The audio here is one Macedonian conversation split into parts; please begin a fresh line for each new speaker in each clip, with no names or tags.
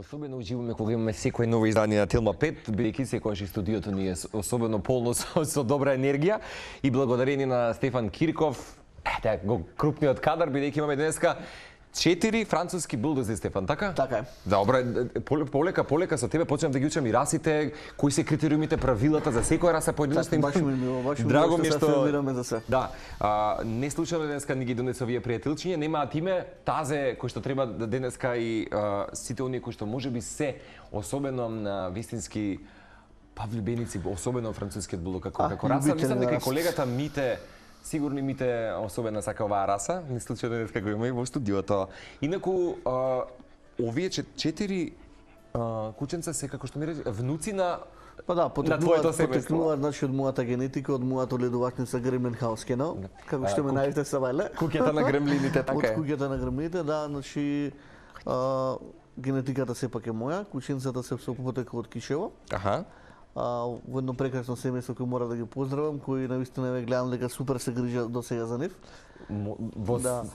особено уживаме кога имаме секој ново издание на Телма 5, бидејќи секогаш и студиото ни е особено полно со добра енергија и благодарение на Стефан Кирков, го крупниот кадар, бидејќи имаме денеска 4 француски булдози, Стефан, така?
Така е.
Добре, полека со тебе почнем да ги учам и расите, кои се критериумите, правилата за секоја раса поединечно.
Баш ми
драго ми што
филмираме за се.
Да, не случајно денеска ни ги донесе овие пријателчиња, немаат име, тазе кој што треба да денеска и сите оние кои што можеби се особено на вистински влюбеници, особено францускиот булдог како раса, мислам дека и колегата Мите сигурно Мите особено сака оваа раса, не случајно денеска го има и во студиото. Инаку овие 4 кученца се како што ми рече внуци на
потекнуваат значи од мојата генетика, од мојата ледувачница Гремлин Хаускена, како што ме најавите Савајле.
Куќата на гремлините, така е.
Од куќата на гремлините, да, значи генетиката сепак е моја, кученцата се потекла од Кишево.
Аха.
Во едно прекрасно семејство кој мора да ги поздравам, кои навистина ве гледам дека супер се грижа до сега за нив.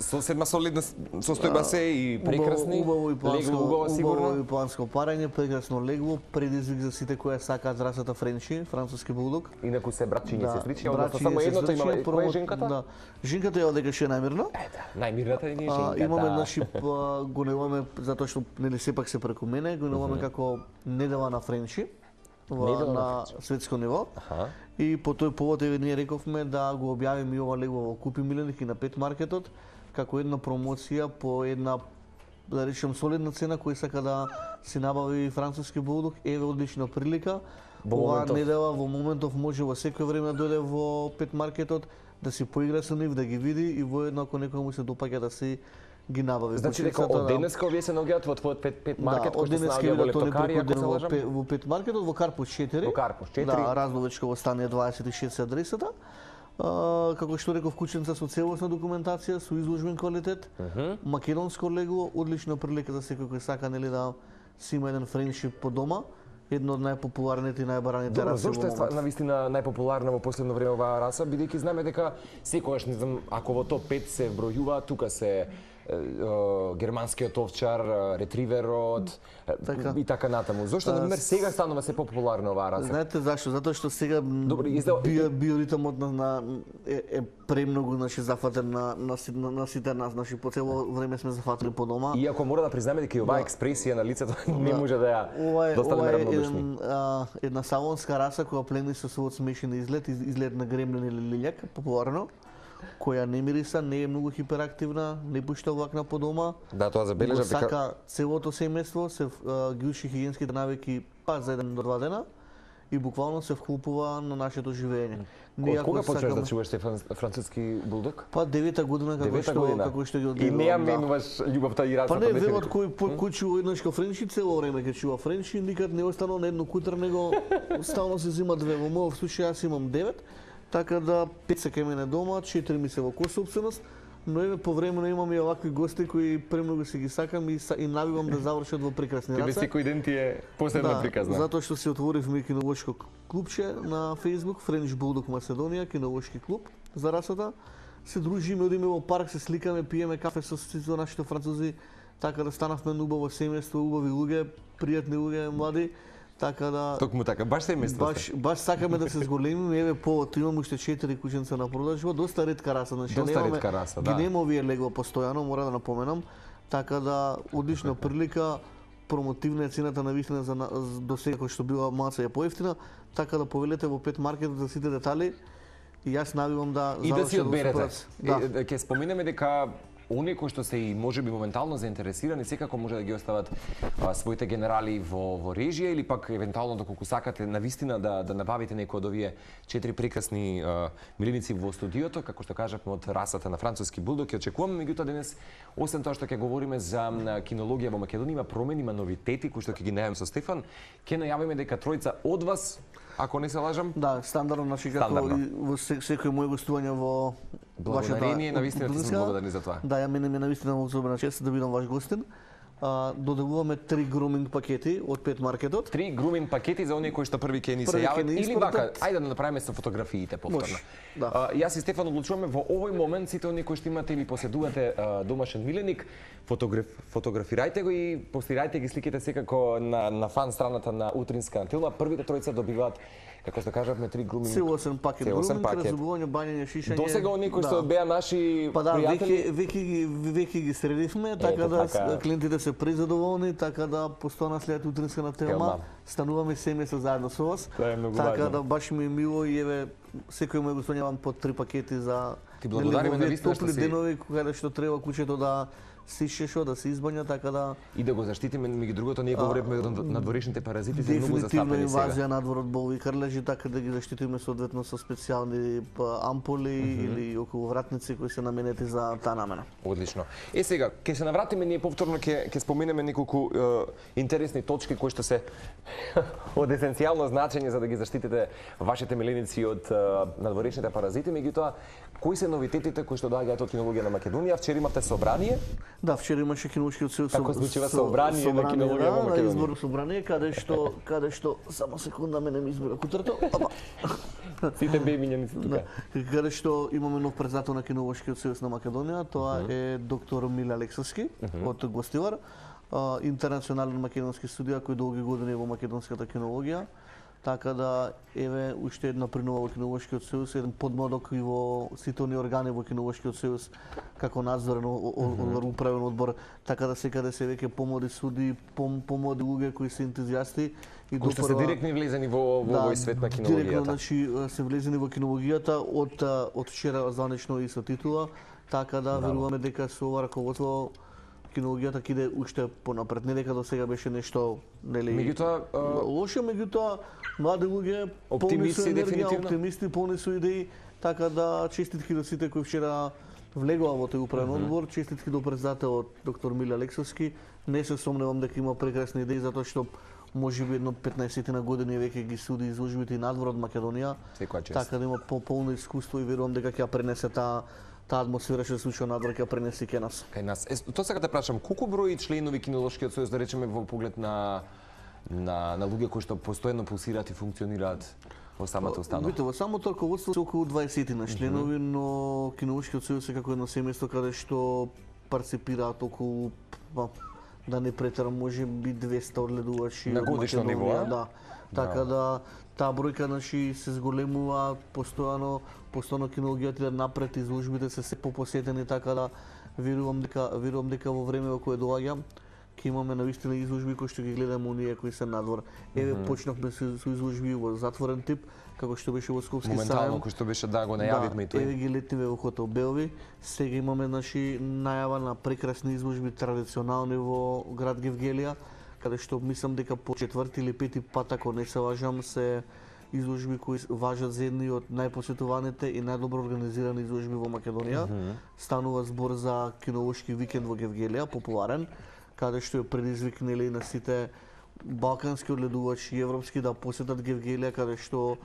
Соседма солидна состојба се и прекрасни, легло сигурно.
Убаво и планско парење, прекрасно легло, предизвик за сите кои сакаат расата френчи, француски булдог.
Инаку се братчиња и сестрички, односно само едното имаме. Која е женката?
Да. Женката е дека ше најмирна.
Најмирната е женката.
Имаме значи го неваме затоа што нели сепак се преку мене, го неваме како недела на френчи. На светско ниво. И по тој повод ние рековме да го објавиме и ова легло во Купи Миленик и на Пет маркетот како една промоција по една, да речем, солидна цена кој сака да си набави француски булдог. Еве одлична прилика. Оваа недела во моментов може во секој време да дојде во Пет маркетот да си поигра со нив, да ги види и воедно ако некој му се допаѓа да си ги набави.
Значи дека од денеска овие се наоѓаат во твојот Пет маркет, кој што се наоѓа во Лептокари, ако се лажам?
Во Пет маркетот, во Карпус 4.
Во Карпус 4.
Да, Разловечково стание 26 адресата. Како што реков, кученца со целосна документација, со изложбен квалитет, македонско легло, одлична прилика за секој кој сака нели да си има еден френдшип по дома. Едно од најпопуларните и најбараните раси во моментот.
Зошто е навистина најпопуларна во последно време оваа раса, бидејќи знаме дека секогаш, не знам, ако во топ 5 се вбројува, тука се германскиот овчар, ретриверот и така натаму. Зошто например сега станува се популарна оваа раса?
Знаете зашто? Затоа што сега биоритмот е премногу зафатен на сите нас, значи по цело време сме зафатени по дома.
Иако мора да признаме дека и оваа експресија на лицето не може да ја доставиме равнодушни.
Ова е една савонска раса која плени со својот смешен изглед на гремлин или лилјак, популарно, која не мириса, не е многу хиперактивна, не пушта влакна по дома.
Да, тоа забележав дека
сака целото семејство, се ги учи хигиенските навики за 1 до 2 дена и буквално се вклупува на нашето живење.
Кога почнеш да чуваш француски булдог?
9-та година како што ги одделувам.
И не ја менуваш љубовта и расата.
Па не, велат кој чува еднаш ка френчи, цело време ќе чува френчи, никад не останал на едно кутер, него стално се зима 2. Во мојот случај јас имам 9. Така да 5 се кај мене дома, 4 ми се во косопственост, но еве повремено имам и овакви гости кои премногу се ги сакам и навивам да завршат во прекрасни раце.
Тебе секој ден ти е посебна приказна.
Затоа што се отворивме кинолошко клубче на Facebook, French Bulldog Македонија, кинолошки клуб за расата. Се дружиме, одиме во парк, се сликаме, пиеме кафе со нашите французи, така да станавме убаво семејство, убави луѓе, пријатни луѓе, млади. Така да
токму така, баш семејство.
Баш сакаме да се зголемиме, еве повод имам уште 4 кученца на продажба, доста ретка раса, значи
ретка раса, да.
Ги нема овие легло постојано, мора да напоменам. Така да одлична прилика, промотивна е цената на вистина за до сега кој што била малце е поевтина, така да повелете во Пет маркет за сите детали. И јас навивам да
и да си одберете. Ќе споминеме дека оние кои што се и можеби моментално заинтересирани секако може да ги остават своите генерали во режија или пак евентуално доколку сакате навистина да набавите некој од овие 4 прекрасни миленици во студиото, како што кажавме од расата на француски булдог. Ќе очекуваме меѓутоа денес, освен тоа што ќе говориме за кинологија во Македонија, има промени, има новитети кои што ќе ги најавиме со Стефан, ќе најавиме дека тројца од вас, ако не се лажам.
Да, стандардно, значи како во секој мој гостување во
благодарение, навистина ти сум благодарни за тоа.
Да, ја мене ми навистина особена чест да бидам ваш гостин. доделуваме 3 груминг пакети од Pet Market-от.
3 груминг пакети за оние кои што први ќе ни се јават или вака, ајде да направиме со фотографиите повторно.
Да.
Јас и Стефан одлучуваме во овој момент сите оние кои што имате или поседувате домашен миленик, фотографирајте го и постирајте ги сликите секако на фан страната на Утринска Антила. Првите тројца добиваат, како што кажавме, 3 груминг.
Целосен пакет груминг, разубување, бањење, шишање.
Досега оние кои што беа наши пријатели,
веќе ги средивме, така да клиентите се презадоволни, така да постојано следат Утринска на тема, стануваме семејство заедно со вас. Така да баш ми е мило и еве секој му го сонјавам по 3 пакети за
ти благодариме на вистина
топли денови кога што треба куќето да се ишешо, да се избања, така да
и да го заштитиме, меѓу другото ние говоревме на дворичните паразити се многу застапени сега.
Инвазија надвор од болови крлежи, така да ги заштитиме соодветно со специјални ампули или околувратници кои се наменети за таа намена.
Одлично. Сега ќе се навратиме ние повторно ќе споменеме неколку интересни точки кои што се од есенцијално значење за да ги заштитите вашите миленици од надворичните паразити, меѓутоа кои се новитетите кои што доаѓаат од кинологија на Македонија? Вчера имавте собрание.
Да, вчера имаше кинолошкиот сојуз.
Како звучува собрание на кинологија во Македонија?
Изборно собрание каде што само секунда мене ми избира кутрото.
Сите бебињаници тука.
Каде што имаме нов председател на кинолошкиот сојуз на Македонија, тоа е доктор Миле Алексовски од Гостивар, интернационален македонски студија кој долги години е во македонската кинологија. Така да еве уште една принова во кинолошкиот сојуз, еден подмладок и во сите оние органи во кинолошкиот сојуз како надзорен управен одбор, така да секаде се веќе помлади суди, помлади луѓе кои се ентузијасти
и кои што се директно влезени во овој свет на кинологијата.
Директно, значи се влезени во кинологијата од вчера званично и со титула, така да веруваме дека со ова раководство кинологијата ќе иде уште понапред, не дека до сега беше нешто, нели, лошо, меѓутоа млади луѓе, полни со енергија, оптимисти, полни со идеи, така да честитки до сите кои вчера влегоа во тој управен одбор, честитки до председателот доктор Миле Алексовски. Не се сомневам дека има прекрасни идеи затоа што можеби едно 15 на години веќе ги суди изложбите и надвор од Македонија. Така да има полно искуство и верувам дека ќе пренесе таа атмосфера што се случува надвор ќе пренеси кај нас.
Кај нас. Тоа сега те прашам, колку број членови кинолошкиот сојуз, да речеме во поглед на луѓе кои што постојано пулсираат и функционираат во самата установа?
Видите, во самото раководство се околу 20 на членови, но кинолошкиот сојуз е како едно семејство каде што парципираат околу, да не претерам, можеби 200 одледувачи
на годишно ниво,
да. Така да таа бројка се зголемува постојано кинологијата иде напред, изложбите се попосетени, така да верувам дека во време во кое доаѓа ќе имаме навистина изложби кои што ги гледаме оние кои се надвор. Еве почнавме со изложби во затворен тип, како што беше во Скопски сајм.
Моментално кој што беше го најавивме и тој.
Еве ги летиве во хотел Белви. Сега имаме најава на прекрасни изложби традиционални во град Гевгелија, каде што мислам дека по 4 или 5 пат, ако не се лажам, се изложби кои важат за едни од најпосетуваните и најдобро организирани изложби во Македонија. Станува збор за кинолошки викенд во Гевгелија, популарен, каде што е предизвик на сите балкански одледувачи и европски да посетат Гевгелија, каде што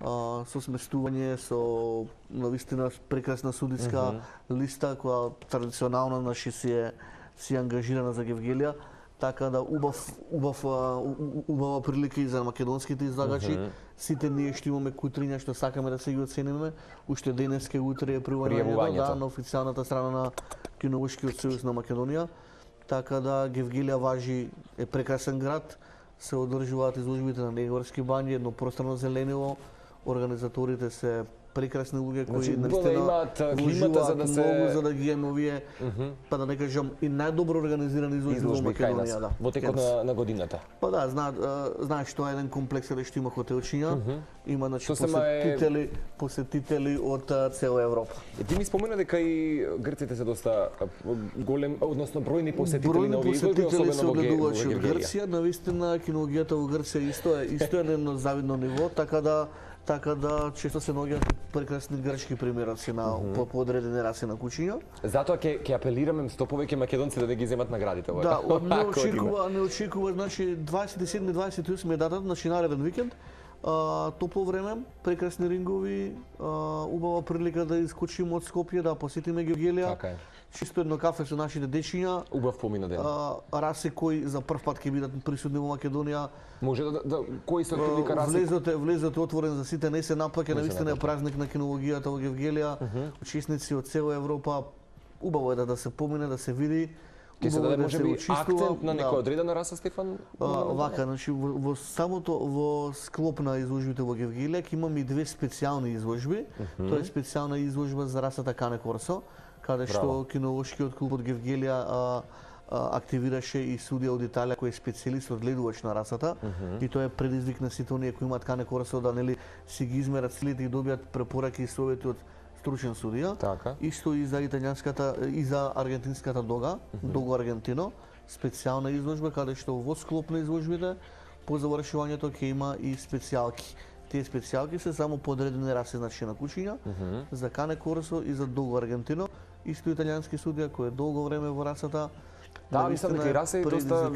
со сместување, со навистина прекрасна судиска листа која традиционално наши си ангажирана за Гевгелија. Така да убава прилика и за македонските излагачи. Сите ние што имаме кутриња што сакаме да се ги оцениме, уште денеска утре е пријавувањето на официјалната страна на кинолошкиот сојуз на Македонија. Така да Гевгелија важи, е прекрасен град, се одржуваат изложбите на Негорски бањи, едно просторно зеленило, организаторите се прекрасни луѓе кои
имаат климата
за да ги имаме овие, па да не кажам, и најдобро организирани изложби во Македонија,
во текот на годината.
Па да, знаеш тоа е еден комплекс каде што има хотелчиња, има посетители од цела Европа.
Ти ми спомена дека и грците се доста голем, односно бројни посетители на овие изложби, особено во
Грција. Навистина кинологијата во Грција исто е на едно завидно ниво, така да често се наоѓаат прекрасни грчки примероци на подредени раси на кучиња.
Затоа ќе апелираме што повеќе македонци да ги земат наградите.
Да, не очекува, значи 27-28 е датата, значи нареден викенд. Топло време, прекрасни рингови, убава прилика да искочиме од Скопје, да посетиме Гевгелија. чисто едно кафе со нашите дечиња.
Убав помина ден.
Расе кои за прв пат ќе бидат присутни во Македонија.
Може кои се отклика Расе?
Влезот отворен за сите, не се наплаќа, навистина е празник на кинологијата во Гевгелија. Учесници од цела Европа. Убаво е да се помине, да се види.
Ќе се даде можеби акцент на некоја одредена раса, Стефан?
Вака, значи во склоп на изложбите во Гевгелија ќе имаме и две специјални изложби. Тоа е специјална изложба за расата Кане Корсо, каде што кинолошкиот клуб од Гевгелија активираше и судија од Италија кој е специјалист одгледувач на расата, и тоа е предизвик на сите оние кои имаат Кане Корсо да си ги измерат силите и добијат препораки и совети од стручен судија.
Така.
Исто и за италијанската и за аргентинската дога, Дого Аргентино, специјална изложба каде што во склоп на изложбите по завршувањето ќе има и специјалки. Тие специјалки се само подредени раси, значи на кучиња, за Кане Корсо и за Дого Аргентино, исто италијански судија кој е долго време во расата.
Да, мислам дека и расе доста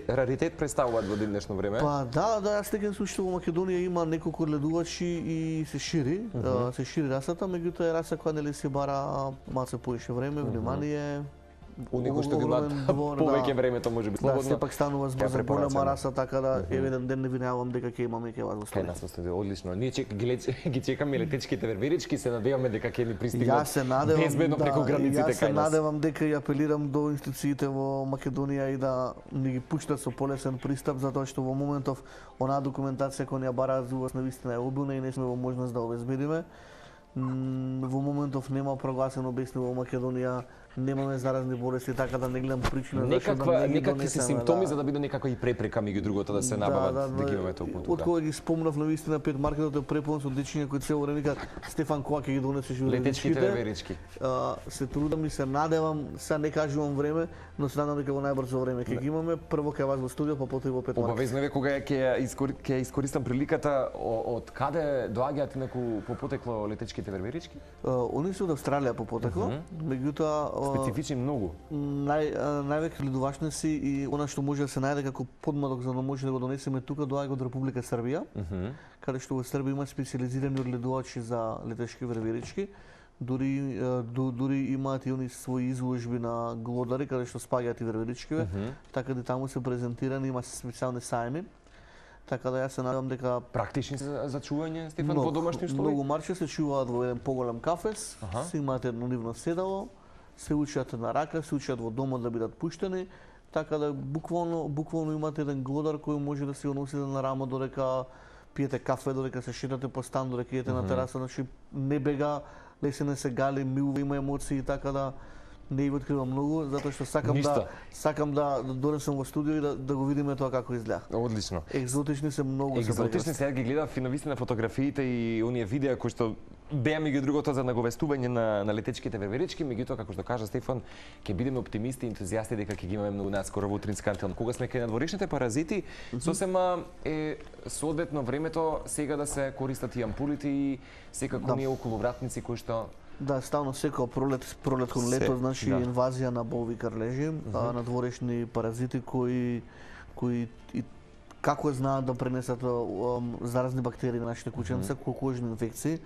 раритет представуваат во днешно време.
Па да, јас текен слушам во Македонија има неколку одгледувачи и се шири расата, меѓутоа е раса која нели се бара малце поише време, внимание.
Уни кои што ги имаат повеќе времето можеби слободно.
Да, сепак станува збор за голема раса, така да еден ден не винавам дека ќе имаме ќе вас во студио.
Кај нас во студио, одлично. Ние ги чекаме летечките верверички, се надеваме дека ќе ни пристигнат безбедно преку границите кај нас.
Јас се надевам дека и апелирам до институциите во Македонија и да ни ги пуштат со полесен пристап, затоа што во моментов онаа документација која ни ја бараат за увоз навистина е обилна и не сме во можност да обезбедиме. Во моментов нема прогласено бесно во Македонија, немаме заразни болести, така да не гледам причина зашто да не ги донесеме.
Некакви се симптоми за да биде некаква и препрека меѓу другото да се набават да ги имаме толку тука.
Од кога ги спомнав навистина пет маркетот е преполн со дечиња кои цело време викаат Стефан кога ќе ги донесеш
летечките верверички.
Се трудам и се надевам, сега не кажувам време, но се надевам дека во најбрзо време ќе ги имаме прво кај вас во студио, па потоа и во пет маркет.
Обавезно е кога ќе искористам приликата од каде доаѓаат по потекло летечките верверички?
Они се од Австралија по потекло, меѓутоа
специфични многу.
Највеќе ледувачници и она што може да се најде како подмадок за да може да го донесеме тука доаѓа од Република Србија, каде што во Србија има специјализирани одгледувачи за летешки верверички. Дури имаат и они своји изложби на глодари каде што спаѓаат и верверичкиве, така да таму се презентирани, има специјални сајми. Така да јас се надевам дека
практични за чување, Стефан, во домашни услови.
Многу марче се чуваат во еден поголем кафес, се имаат едно нивно седало, се учат на рака, се учат во домот да бидат пуштени, така да буквално имате еден глодар кој може да се го носите на рамо додека пиете кафе, додека се шетате по стан, додека идете на тераса, значи не бега, лесно не се гали, милува, има емоции, така да не ги откривам многу, затоа што сакам да донесам во студио и да го видиме тоа како изгледа.
Одлично.
Екзотични се многу.
Екзотични се, ги гледав и навистина фотографиите и оние видеа кои што беа меѓу другото за наговестување на летечките верверички, меѓутоа како што кажа Стефан, ќе бидеме оптимисти и ентузијасти дека ќе ги имаме многу наскоро во утрински антен. Кога сме кај надворешните паразити, сосема е соодветно времето сега да се користат и ампулите и секако ние околувратници кои што
да, стално секој пролет кон лето, значи инвазија на болви карлежи, на дворешни паразити кои како знаат да пренесат заразни бактерии на нашите кученца, кожни инфекции.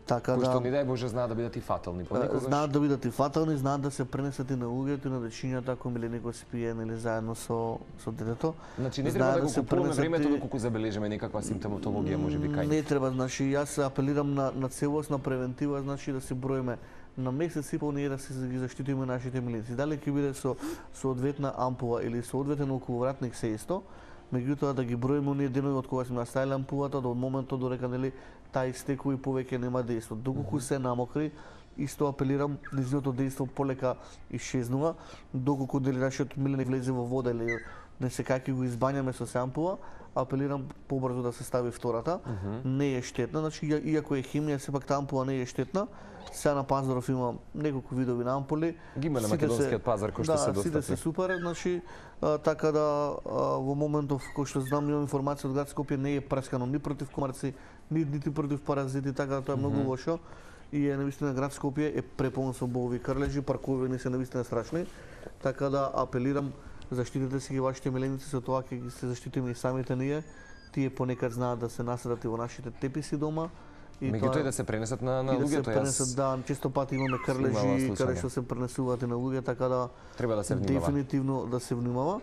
Така
кои што ни дај Боже знаат да бидат и фатални понекогаш.
Знаат да бидат и фатални, знаат да се пренесат и на луѓето и на дечињата ако миленико си пие или заедно со детето.
Значи не треба да го купуваме времето доколку забележиме некаква симптоматологија можеби кај.
Не треба, значи јас апелирам на целосна превентива, значи да се броиме на месец и пол ние да се ги заштитиме нашите милици. Дали ќе биде со одветна ампула или со одветен околувратник се исто, меѓутоа да ги броиме оние денови од кога сме наставиле ампулата до моментот додека нели таа истекува и повеќе нема дејство. Доколку се намокри, исто апелирам нејзиното дејство полека исчезнува, доколку дали нашиот миленик влезе во вода или не се каки го избањаме со ампула, апелирам побрзо да се стави втората. Не е штетна, значи иако е химија, сепак таа ампула не е штетна. Сега на пазаров има неколку видови на ампули.
Ги има на македонскиот пазар кој што се достапни.
Сите се супер, значи така да во моментов кој што знам имам информација од град Скопје не е прескано ни против комарци, нити против паразити, така да тоа е многу лошо. И е навистина град Скопје е преполн со болови крлежи, паркови се навистина страшни. Така да апелирам, заштитете си ги вашите миленици, со тоа ќе ги се заштитиме и самите ние. Тие понекад знаат да се наседат и во нашите теписи дома
Меѓутоа и да се пренесат на луѓето.
И да се пренесат, да, често пати имаме крлежи каде што се пренесуваат и на луѓе, така да
треба да се внимава.
Дефинитивно да се внимава.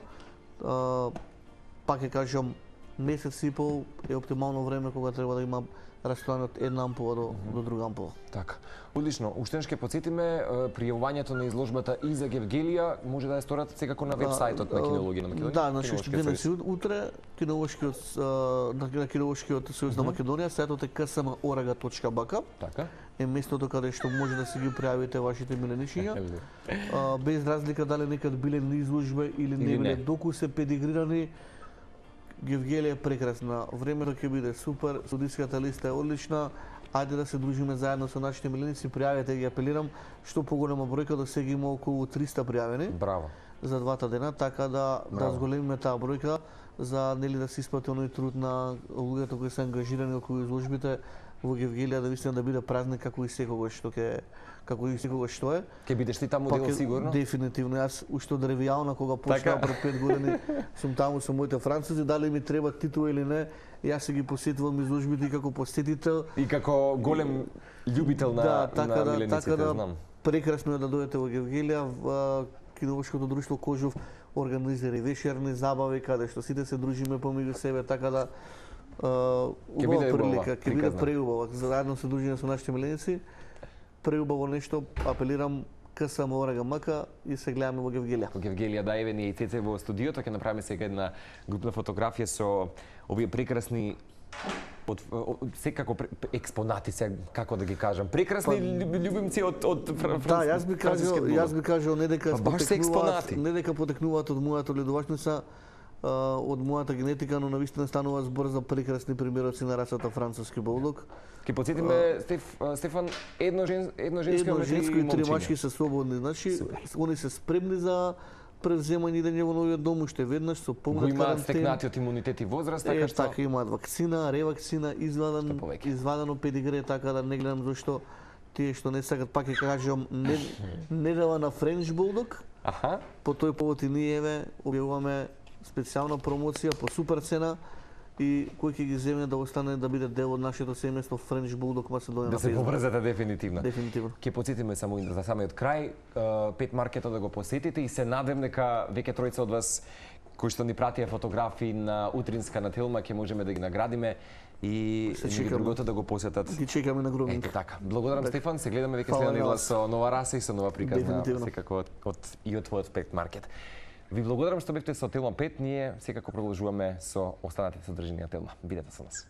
Пак ќе кажам, месец и пол е оптимално време кога треба да има растојание од една ампула до друга ампула.
Така. Одлично. Уште ќе потсетиме пријавувањето на изложбата и за Гевгелија може да ја сторат секако на вебсајтот на Кинологија на Македонија.
Да, значи уште денес и утре на Кинолошкиот сојуз на Македонија сајтот е ksm.org.bk.
Така.
Е местото каде што може да си ги пријавите вашите миленичиња. Без разлика дали некад биле на изложба или не биле, доку се педигрирани. Гевгелија е прекрасна, времето ќе биде супер, студиската листа е одлична. Ајде да се дружиме заедно со нашите миленици, пријавете ги, апелирам, што поголема бројка, до сега има околу 300 пријавени.
Браво.
За двата дена, така да зголемиме таа бројка за нели да се исплати оној труд на луѓето кои се ангажирани околу изложбите во Гевгелија, да вистина да биде празник како и секогаш што е.
Ќе бидеш ти таму дел сигурно?
Дефинитивно. Јас уште од Ревијална кога почнав пред 5 години сум таму со моите французи, дали ми треба титула или не, јас се ги посетувам изложбите и како посетител
и како голем љубител на милениците, знам.
Прекрасно е да дојдете во Гевгелија, во Кинолошкото друштво Кожов организира вечерни забави каде што сите се дружиме помеѓу себе, така да убава прилика, ќе биде преубава. Заедно се дружиме со нашите миленици. Преубаво нешто, апелирам ksm.org.bk и се гледаме во Гевгелија.
Во Гевгелија, да, еве ни и Цеце во студиото, ќе направиме сега една групна фотографија со овие прекрасни секако експонати, како да ги кажам, прекрасни љубимци од францускиот.
Да, јас би кажал не дека потекнуваат од мојата ледувачница, од мојата генетика, но навистина станува збор за прекрасни примероци на расата француски булдог.
Ќе потсетиме Стефан, едно женско и
три мачки се слободни, значи они се спремни за превземање идење во новиот дом уште веднаш со полна карантена.
Имаат стекнатиот имунитет и возраст, така што
така имаат вакцина, ревакцина, извадено педигре, така да не гледам зашто тие што не сакат, пак ќе кажам, недела на Френч булдог. По тој повод и ние еве објавуваме специјална промоција по супер цена и кој ќе ги земе да остане да биде дел од нашето семејство Френч булдог Македонија.
Да се побрзате дефинитивно.
Дефинитивно.
Ќе потсетиме само за самиот крај, Пет маркетот да го посетите и се надевам дека веќе тројца од вас кои што ни пратија фотографии на утринска на Телма ќе можеме да ги наградиме и другото да го посетат.
Ги чекаме на груминг.
Ете така. Благодарам Стефан, се гледаме веќе следна недела со нова раса и со нова приказна секако од твојот Пет маркет. Ви благодарам што бевте со Телма 5, ние секако продолжуваме со останатите содржини на Телма. Бидете со нас.